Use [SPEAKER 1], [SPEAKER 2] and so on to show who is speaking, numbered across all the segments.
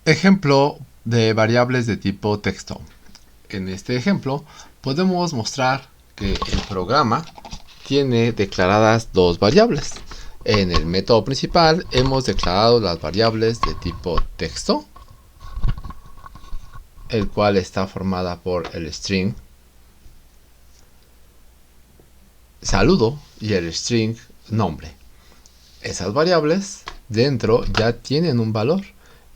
[SPEAKER 1] Ejemplo de variables de tipo texto. En este ejemplo podemos mostrar que el programa tiene declaradas dos variables. En el método principal hemos declarado las variables de tipo texto, el cual está formada por el string saludo y el string nombre. Esas variables dentro ya tienen un valor.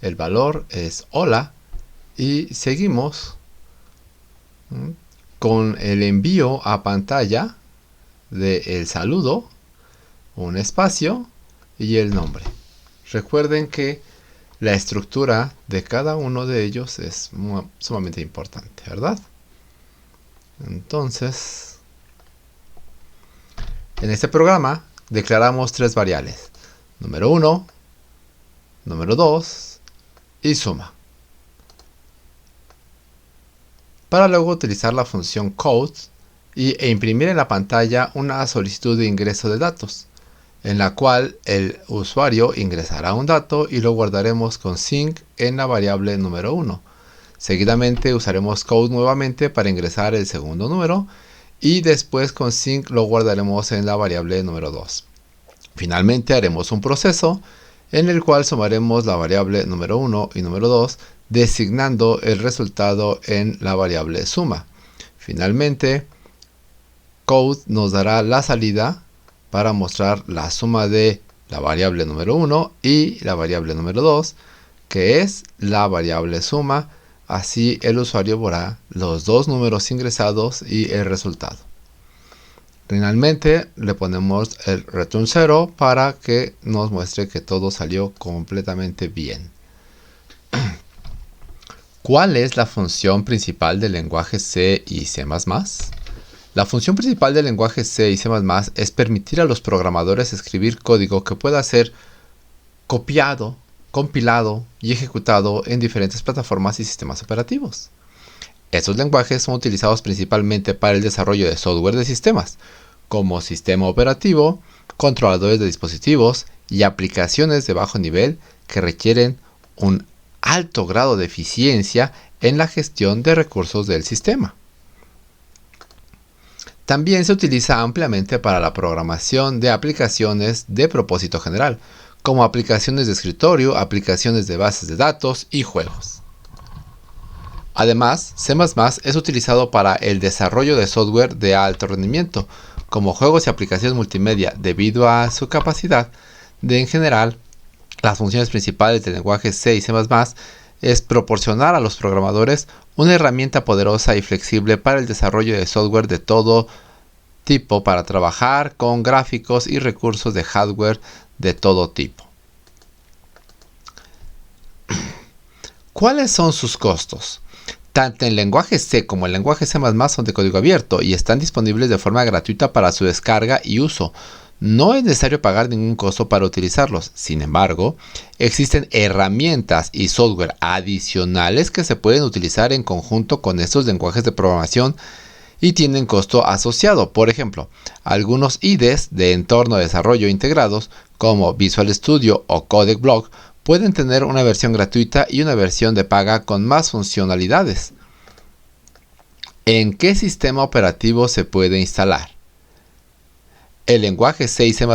[SPEAKER 1] El valor es hola y seguimos con el envío a pantalla del saludo, un espacio y el nombre. Recuerden que la estructura de cada uno de ellos es sumamente importante, ¿verdad? Entonces, en este programa declaramos tres variables. Número 1, número 2 y suma. Para luego utilizar la función code e imprimir en la pantalla una solicitud de ingreso de datos, en la cual el usuario ingresará un dato y lo guardaremos con sync en la variable número 1. Seguidamente usaremos code nuevamente para ingresar el segundo número y después con sync lo guardaremos en la variable número 2. Finalmente haremos un proceso en el cual sumaremos la variable número 1 y número 2 designando el resultado en la variable suma. Finalmente, code nos dará la salida para mostrar la suma de la variable número 1 y la variable número 2, que es la variable suma. Así el usuario verá los dos números ingresados y el resultado. Finalmente le ponemos el return 0 para que nos muestre que todo salió completamente bien. ¿Cuál es la función principal del lenguaje C y C++? La función principal del lenguaje C y C++ es permitir a los programadores escribir código que pueda ser copiado, compilado y ejecutado en diferentes plataformas y sistemas operativos. Estos lenguajes son utilizados principalmente para el desarrollo de software de sistemas, como sistema operativo, controladores de dispositivos y aplicaciones de bajo nivel que requieren un alto grado de eficiencia en la gestión de recursos del sistema. También se utiliza ampliamente para la programación de aplicaciones de propósito general, como aplicaciones de escritorio, aplicaciones de bases de datos y juegos. Además, C++ es utilizado para el desarrollo de software de alto rendimiento, como juegos y aplicaciones multimedia, debido a su capacidad de, en general, las funciones principales del lenguaje C y C++ es proporcionar a los programadores una herramienta poderosa y flexible para el desarrollo de software de todo tipo para trabajar con gráficos y recursos de hardware de todo tipo. ¿Cuáles son sus costos? Tanto el lenguaje C como el lenguaje C++ son de código abierto y están disponibles de forma gratuita para su descarga y uso. No es necesario pagar ningún costo para utilizarlos. Sin embargo, existen herramientas y software adicionales que se pueden utilizar en conjunto con estos lenguajes de programación y tienen costo asociado. Por ejemplo, algunos IDEs de entorno de desarrollo integrados como Visual Studio o CodecBlock pueden tener una versión gratuita y una versión de paga con más funcionalidades. ¿En qué sistema operativo se puede instalar? El lenguaje C y C++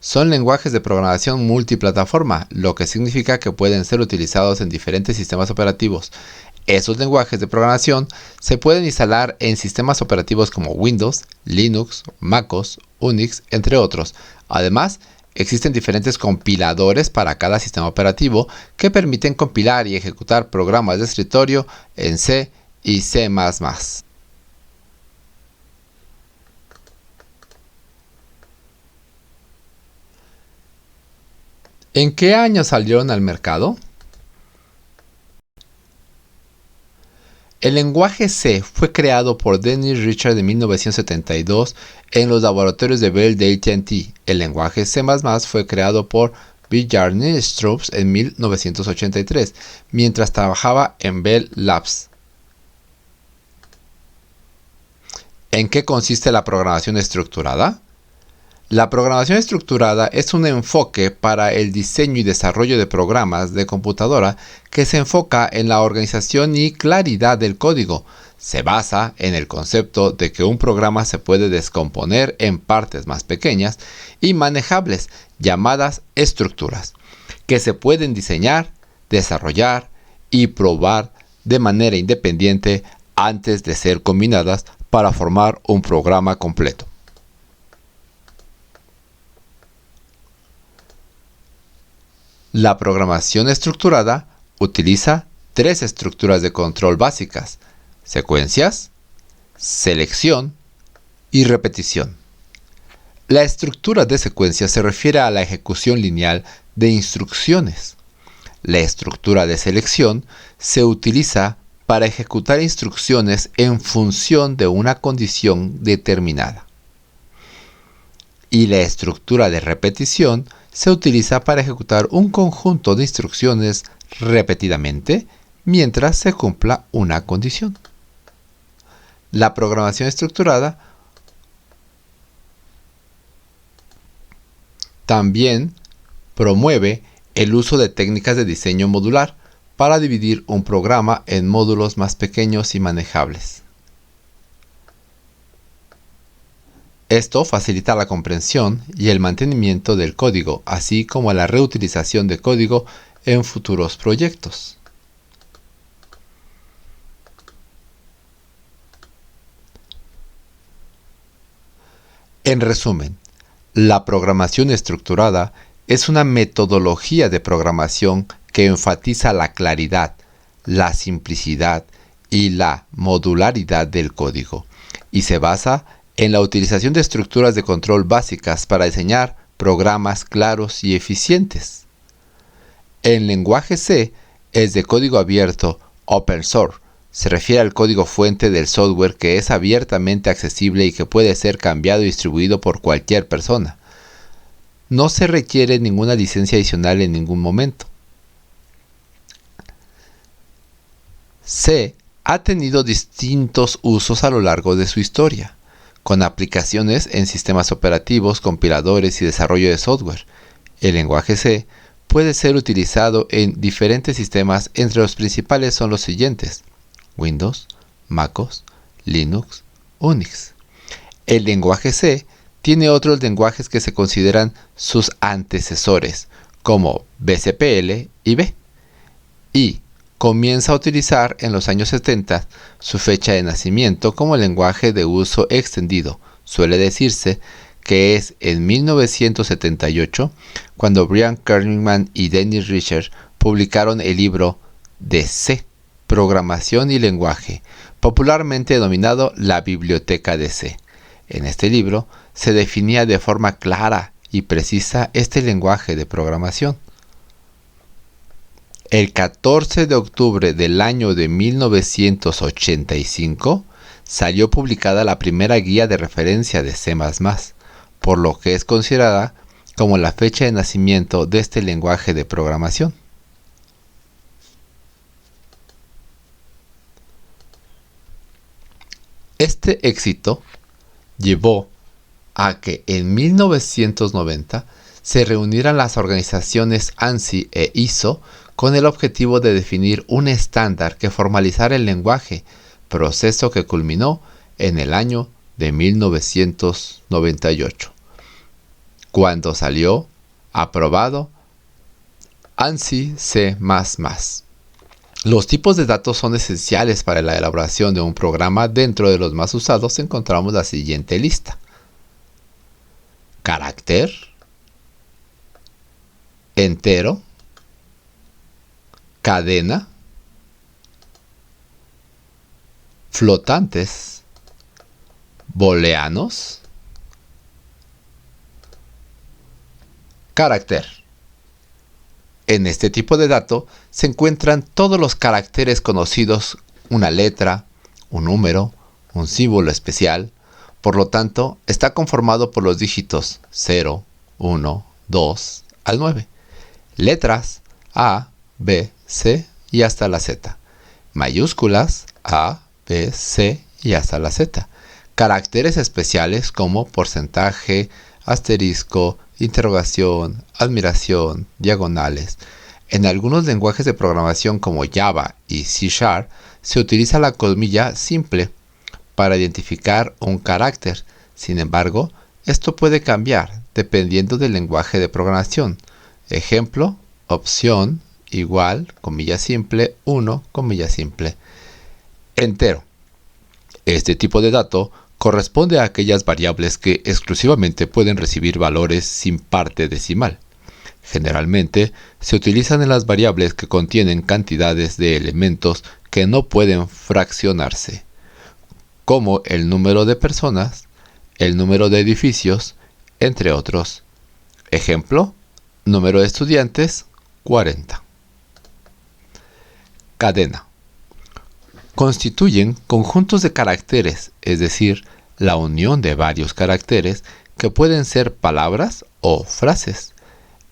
[SPEAKER 1] son lenguajes de programación multiplataforma, lo que significa que pueden ser utilizados en diferentes sistemas operativos. Esos lenguajes de programación se pueden instalar en sistemas operativos como Windows, Linux, MacOS, Unix, entre otros. Además, existen diferentes compiladores para cada sistema operativo que permiten compilar y ejecutar programas de escritorio en C y C++. ¿En qué año salieron al mercado? El lenguaje C fue creado por Dennis Richards en 1972 en los laboratorios de Bell de AT&T. El lenguaje C++ fue creado por Bjarne Stroup en 1983, mientras trabajaba en Bell Labs. ¿En qué consiste la programación estructurada? La programación estructurada es un enfoque para el diseño y desarrollo de programas de computadora que se enfoca en la organización y claridad del código. Se basa en el concepto de que un programa se puede descomponer en partes más pequeñas y manejables, llamadas estructuras, que se pueden diseñar, desarrollar y probar de manera independiente antes de ser combinadas para formar un programa completo. La programación estructurada utiliza tres estructuras de control básicas: secuencias, selección y repetición. La estructura de secuencia se refiere a la ejecución lineal de instrucciones. La estructura de selección se utiliza para ejecutar instrucciones en función de una condición determinada. Y la estructura de repetición se utiliza para ejecutar un conjunto de instrucciones repetidamente mientras se cumpla una condición. La programación estructurada también promueve el uso de técnicas de diseño modular para dividir un programa en módulos más pequeños y manejables. Esto facilita la comprensión y el mantenimiento del código, así como la reutilización de código en futuros proyectos. En resumen, la programación estructurada es una metodología de programación que enfatiza la claridad, la simplicidad y la modularidad del código, y se basa en la utilización de estructuras de control básicas para diseñar programas claros y eficientes. El lenguaje C es de código abierto, open source. Se refiere al código fuente del software que es abiertamente accesible y que puede ser cambiado y distribuido por cualquier persona. No se requiere ninguna licencia adicional en ningún momento. C ha tenido distintos usos a lo largo de su historia, con aplicaciones en sistemas operativos, compiladores y desarrollo de software. El lenguaje C puede ser utilizado en diferentes sistemas, entre los principales son los siguientes: Windows, MacOS, Linux, Unix. El lenguaje C tiene otros lenguajes que se consideran sus antecesores, como BCPL y B, y comienza a utilizar en los años 70 su fecha de nacimiento como lenguaje de uso extendido. Suele decirse que es en 1978 cuando Brian Kernighan y Dennis Richer publicaron el libro de C, Programación y Lenguaje, popularmente denominado la Biblioteca de C. En este libro se definía de forma clara y precisa este lenguaje de programación. El 14 de octubre del año de 1985 salió publicada la primera guía de referencia de C++, por lo que es considerada como la fecha de nacimiento de este lenguaje de programación. Este éxito llevó a que en 1990 se reunieran las organizaciones ANSI e ISO con el objetivo de definir un estándar que formalizara el lenguaje, proceso que culminó en el año de 1998, cuando salió aprobado ANSI C++. Los tipos de datos son esenciales para la elaboración de un programa. Dentro de los más usados encontramos la siguiente lista: carácter, entero, cadena, flotantes, booleanos, carácter. En este tipo de dato se encuentran todos los caracteres conocidos, una letra, un número, un símbolo especial. Por lo tanto, está conformado por los dígitos 0, 1, 2 al 9. Letras A, B, C y hasta la Z. Mayúsculas A, B, C y hasta la Z. Caracteres especiales como porcentaje, asterisco, interrogación, admiración, diagonales. En algunos lenguajes de programación como Java y C# se utiliza la comilla simple para identificar un carácter. Sin embargo, esto puede cambiar dependiendo del lenguaje de programación. Ejemplo, opción igual, comilla simple, 1, comilla simple. Entero. Este tipo de dato corresponde a aquellas variables que exclusivamente pueden recibir valores sin parte decimal. Generalmente, se utilizan en las variables que contienen cantidades de elementos que no pueden fraccionarse, como el número de personas, el número de edificios, entre otros. Ejemplo, número de estudiantes, 40. Cadena. Constituyen conjuntos de caracteres, es decir, la unión de varios caracteres que pueden ser palabras o frases.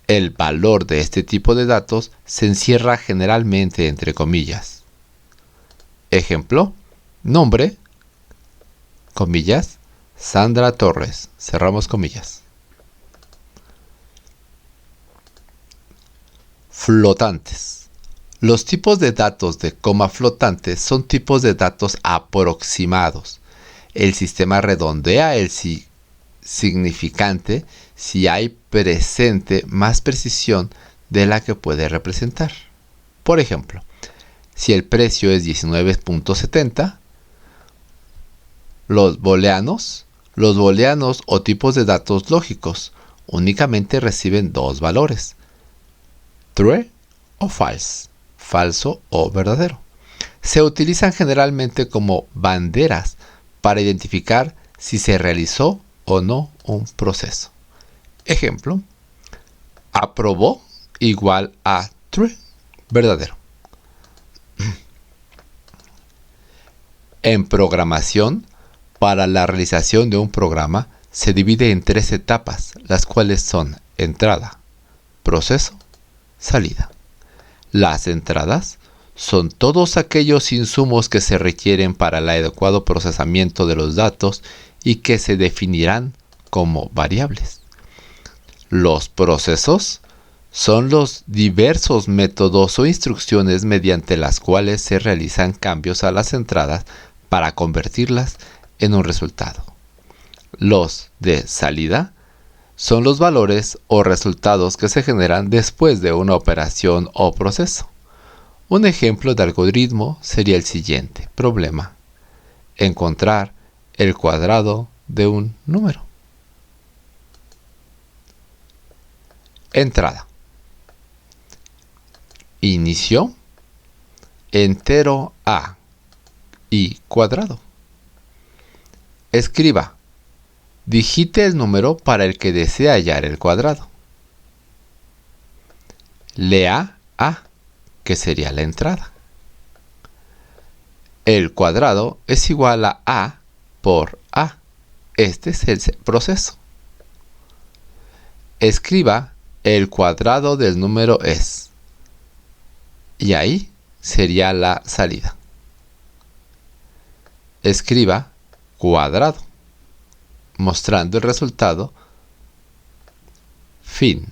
[SPEAKER 1] El valor de este tipo de datos se encierra generalmente entre comillas. Ejemplo, nombre, comillas, Sandra Torres, cerramos comillas. Flotantes. Los tipos de datos de coma flotantes son tipos de datos aproximados. El sistema redondea el significante si hay presente más precisión de la que puede representar. Por ejemplo, si el precio es 19.70, los booleanos o tipos de datos lógicos únicamente reciben dos valores: true o false, falso o verdadero. Se utilizan generalmente como banderas para identificar si se realizó o no un proceso. Ejemplo, aprobó igual a true, verdadero. En programación, para la realización de un programa se divide en 3 etapas, las cuales son entrada, proceso, salida. Las entradas son todos aquellos insumos que se requieren para el adecuado procesamiento de los datos y que se definirán como variables. Los procesos son los diversos métodos o instrucciones mediante las cuales se realizan cambios a las entradas para convertirlas en un resultado. Los de salida son los valores o resultados que se generan después de una operación o proceso. Un ejemplo de algoritmo sería el siguiente problema: encontrar el cuadrado de un número. Entrada. Inicio, entero a y cuadrado. Escriba. Digite el número para el que desea hallar el cuadrado. Lea a, que sería la entrada. El cuadrado es igual a por a. Este es el proceso. Escriba el cuadrado del número es. Y ahí sería la salida. Escriba cuadrado, mostrando el resultado. Fin.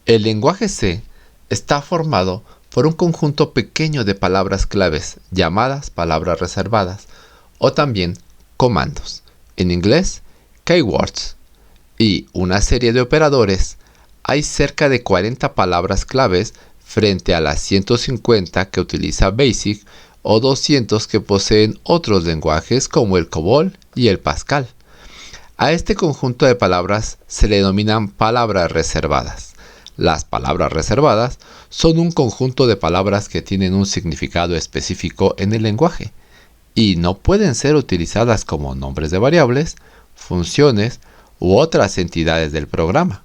[SPEAKER 1] El lenguaje C está formado por un conjunto pequeño de palabras claves llamadas palabras reservadas o también comandos, en inglés keywords, y una serie de operadores. Hay cerca de 40 palabras claves frente a las 150 que utiliza BASIC o 200 que poseen otros lenguajes como el COBOL y el Pascal. A este conjunto de palabras se le denominan palabras reservadas. Las palabras reservadas son un conjunto de palabras que tienen un significado específico en el lenguaje y no pueden ser utilizadas como nombres de variables, funciones u otras entidades del programa.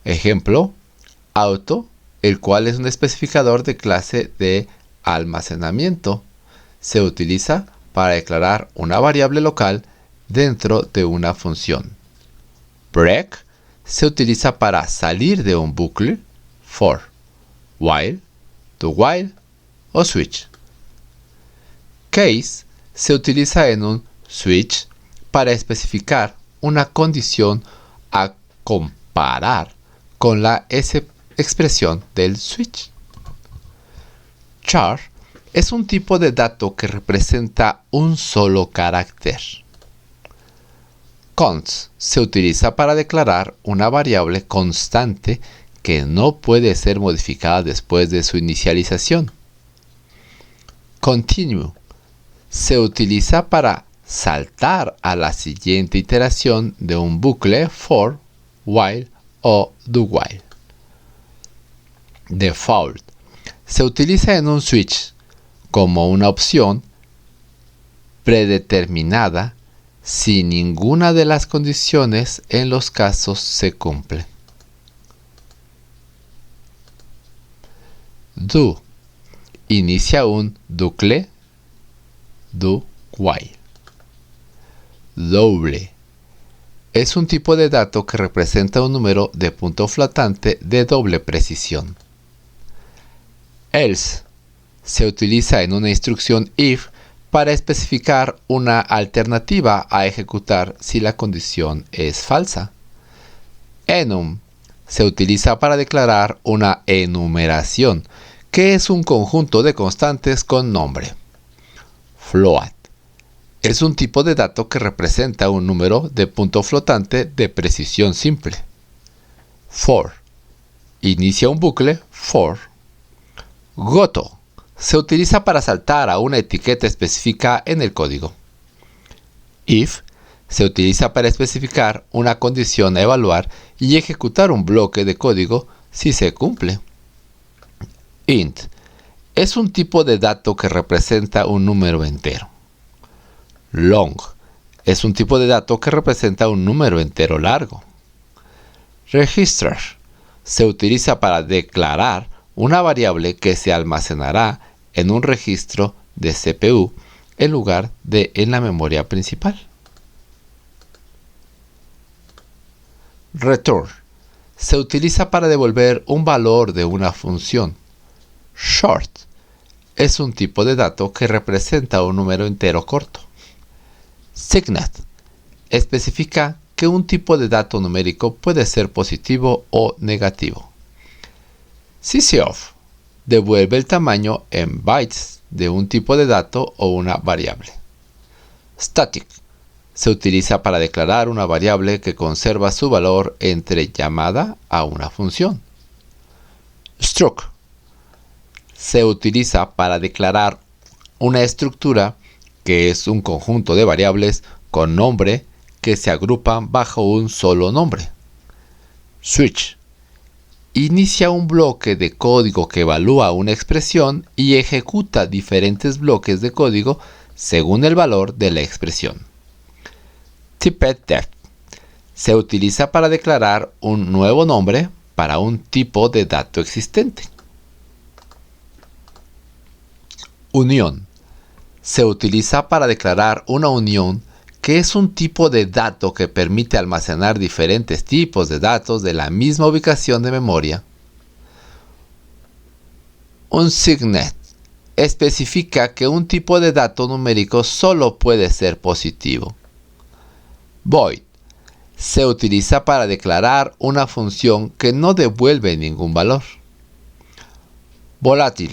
[SPEAKER 1] Ejemplo, auto, el cual es un especificador de clase de almacenamiento. Se utiliza para declarar una variable local dentro de una función. Break se utiliza para salir de un bucle, for, while, do while o switch. Case se utiliza en un switch para especificar una condición a comparar con la expresión del switch. Char es un tipo de dato que representa un solo carácter. Const se utiliza para declarar una variable constante que no puede ser modificada después de su inicialización. Continue se utiliza para saltar a la siguiente iteración de un bucle for, while o do while. Default se utiliza en un switch como una opción predeterminada si ninguna de las condiciones en los casos se cumple. Do inicia un bucle do while. Doble es un tipo de dato que representa un número de punto flotante de doble precisión. Else se utiliza en una instrucción if para especificar una alternativa a ejecutar si la condición es falsa. Enum se utiliza para declarar una enumeración, que es un conjunto de constantes con nombre. Float es un tipo de dato que representa un número de punto flotante de precisión simple. For inicia un bucle for. Goto se utiliza para saltar a una etiqueta específica en el código. If se utiliza para especificar una condición a evaluar y ejecutar un bloque de código si se cumple. Int es un tipo de dato que representa un número entero. Long es un tipo de dato que representa un número entero largo. Register se utiliza para declarar una variable que se almacenará en un registro de CPU en lugar de en la memoria principal. Return se utiliza para devolver un valor de una función. Short es un tipo de dato que representa un número entero corto. Signet especifica que un tipo de dato numérico puede ser positivo o negativo. Sysof devuelve el tamaño en bytes de un tipo de dato o una variable. Static se utiliza para declarar una variable que conserva su valor entre llamada a una función. Struct se utiliza para declarar una estructura que es un conjunto de variables con nombre que se agrupan bajo un solo nombre. Switch inicia un bloque de código que evalúa una expresión y ejecuta diferentes bloques de código según el valor de la expresión. Typedef se utiliza para declarar un nuevo nombre para un tipo de dato existente. Unión se utiliza para declarar una unión, que es un tipo de dato que permite almacenar diferentes tipos de datos de la misma ubicación de memoria. Un signet especifica que un tipo de dato numérico solo puede ser positivo. Void se utiliza para declarar una función que no devuelve ningún valor. Volátil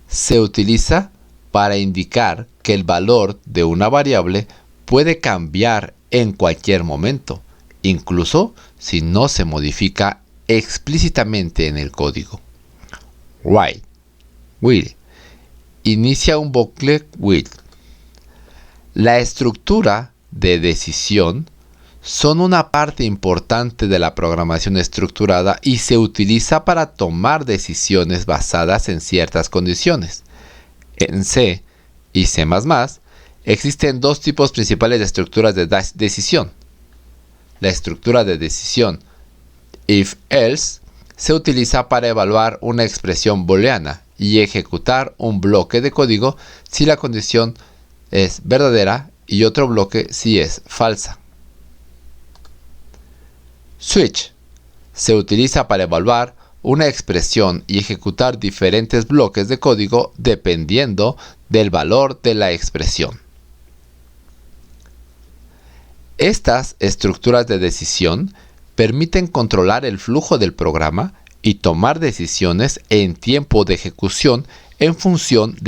[SPEAKER 1] se utiliza para indicar que el valor de una variable puede cambiar en cualquier momento, incluso si no se modifica explícitamente en el código. While inicia un bucle while. La estructura de decisión son una parte importante de la programación estructurada y se utiliza para tomar decisiones basadas en ciertas condiciones. En C y C++ existen dos tipos principales de estructuras de decisión. La estructura de decisión if-else se utiliza para evaluar una expresión booleana y ejecutar un bloque de código si la condición es verdadera y otro bloque si es falsa. Switch se utiliza para evaluar una expresión y ejecutar diferentes bloques de código dependiendo del valor de la expresión. Estas estructuras de decisión permiten controlar el flujo del programa y tomar decisiones en tiempo de ejecución en función de